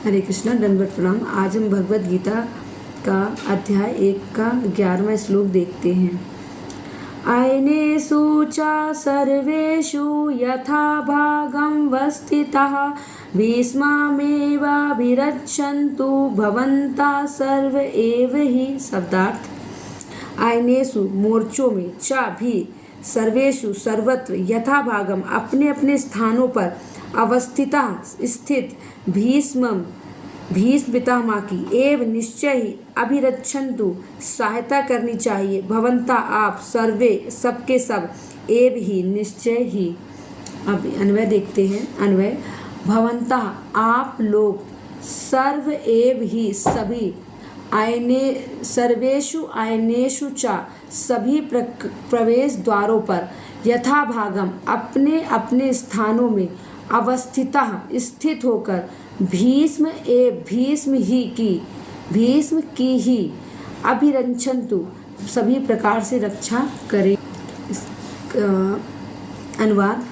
हरे कृष्णा, दंडवत प्रणाम। आज हम भगवत गीता का अध्याय 1 का 11वां श्लोक देखते हैं। अयनेषु च सर्वेषु यथा भागं वस्थितः भीष्मामेवाभिरक्षन्तु भवन्तः सर्व एव हि। शब्दार्थ: अयनेषु मोर्चों में, च भी, सर्वेषु सर्वत्र, यथा भागम अपने अपने स्थानों पर, अवस्थिता स्थित, भीष्म पितामह की, एव निश्चय ही, अभिरक्षन्तु सहायता करनी चाहिए, भवन्ता आप, सर्वे सबके सब, एव ही निश्चय ही। अब अन्वय देखते हैं। अन्वय: भवन्ता आप लोग, सर्व एव ही सभी, सर्वेषु अयनेषु च सभी प्रवेश द्वारों पर, यथा भागम अपने अपने स्थानों में, अवस्थितः स्थित होकर, भीष्म की ही, अभिरक्षन्तु सभी प्रकार से रक्षा करें। अनुवाद: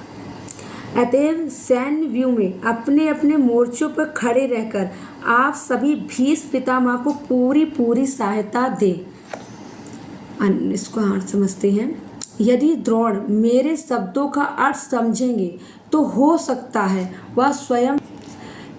अतएव सैन्य व्यू में अपने अपने मोर्चों पर खड़े रहकर आप सभी भीष्म पितामह को पूरी सहायता दें। इसको अर्थ समझते हैं। यदि द्रोण मेरे शब्दों का अर्थ समझेंगे तो हो सकता है वह स्वयं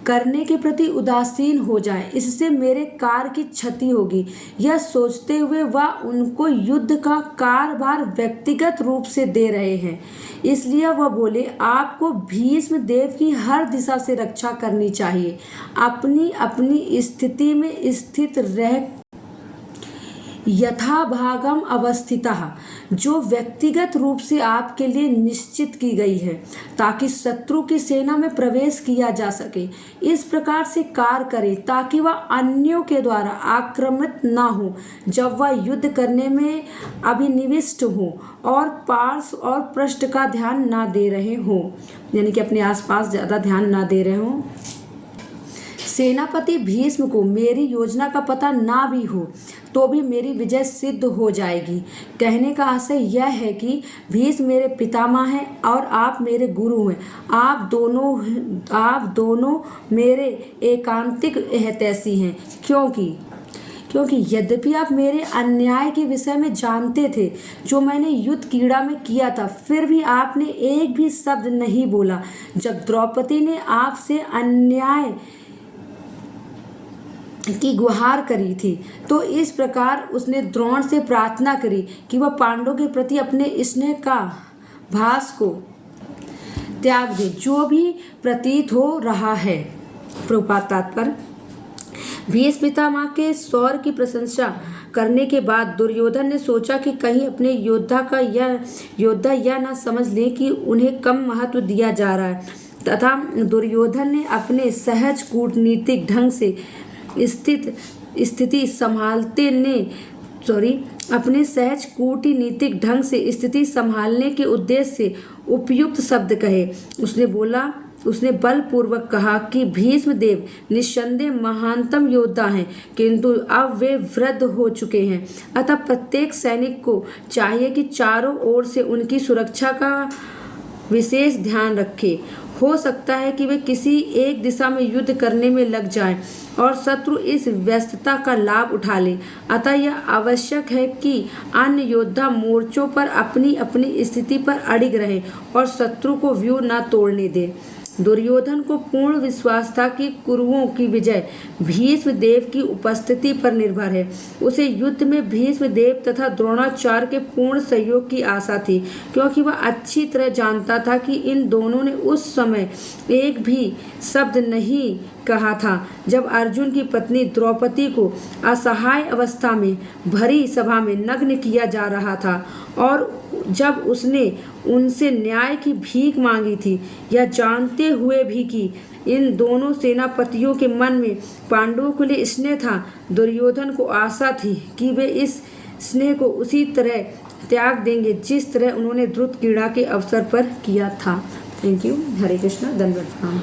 करने के प्रति उदासीन हो जाए, इससे मेरे कार्य की क्षति होगी। यह सोचते हुए वह उनको युद्ध का कार्यभार व्यक्तिगत रूप से दे रहे हैं। इसलिए वह बोले, आपको भीष्म देव की हर दिशा से रक्षा करनी चाहिए। अपनी अपनी स्थिति में स्थित रह यथाभागम अवस्थितः, जो व्यक्तिगत रूप से आपके लिए निश्चित की गई है, ताकि शत्रु की सेना में प्रवेश किया जा सके। इस प्रकार से कार्य करें ताकि वह अन्यों के द्वारा आक्रामित न हो जब वह युद्ध करने में अभिनिविष्ट हो और पार्श्व और पृष्ठ का ध्यान न दे रहे हों, यानी कि अपने आसपास ज़्यादा ध्यान न दे रहे हों। सेनापति भीष्म को मेरी योजना का पता ना भी हो तो भी मेरी विजय सिद्ध हो जाएगी। कहने का आशय यह है कि भीष्म मेरे पितामह हैं और आप मेरे गुरु हैं। आप दोनों मेरे एकांतिक हितैषी हैं, क्योंकि यद्यपि आप मेरे अन्याय के विषय में जानते थे जो मैंने युद्ध क्रीड़ा में किया था, फिर भी आपने एक भी शब्द नहीं बोला। जब द्रौपदी ने आपसे अन्याय की गुहार करी थी तो इस प्रकार उसने द्रोण से प्रार्थना करी कि वह पांडवों के प्रति अपने स्नेह का भास को त्याग दे, जो भी प्रतीत हो रहा है। प्रभुपाद तात्पर्य: भीष्म पितामह के शौर्य की प्रशंसा करने के बाद दुर्योधन ने सोचा कि कहीं अपने योद्धा यह न समझ ले कि उन्हें कम महत्व दिया जा रहा है, तथा दुर्योधन ने अपने सहज कूटनीतिक ढंग से स्थिति संभालने के उद्देश्य से उपयुक्त शब्द कहे। उसने बलपूर्वक कहा कि भीष्म देव निस्संदेह महानतम योद्धा हैं, किंतु अब वे वृद्ध हो चुके हैं। अतः प्रत्येक सैनिक को चाहिए कि चारों ओर से उनकी सुरक्षा का विशेष ध्यान रखे। हो सकता है कि वे किसी एक दिशा में युद्ध करने में लग जाएं और शत्रु इस व्यस्तता का लाभ उठा ले। अतः यह आवश्यक है कि अन्य योद्धा मोर्चों पर अपनी अपनी स्थिति पर अड़िग रहें और शत्रु को व्यूह न तोड़ने दें। दुर्योधन को पूर्ण विश्वास था कि कुरुओं की विजय भीष्म देव की उपस्थिति पर निर्भर है। उसे युद्ध में भीष्म देव तथा द्रोणाचार्य के पूर्ण सहयोग की आशा थी, क्योंकि वह अच्छी तरह जानता था कि इन दोनों ने उस समय एक भी शब्द नहीं कहा था जब अर्जुन की पत्नी द्रौपदी को असहाय अवस्था में भरी सभा में नग्न किया जा रहा था, और जब उसने उनसे न्याय की भीख मांगी थी, यह जानते हुए भी कि इन दोनों सेनापतियों के मन में पांडवों के लिए स्नेह था। दुर्योधन को आशा थी कि वे इस स्नेह को उसी तरह त्याग देंगे जिस तरह उन्होंने द्रुत क्रीड़ा के अवसर पर किया था। Thank you. हरे कृष्णा, दंडवत प्रणाम।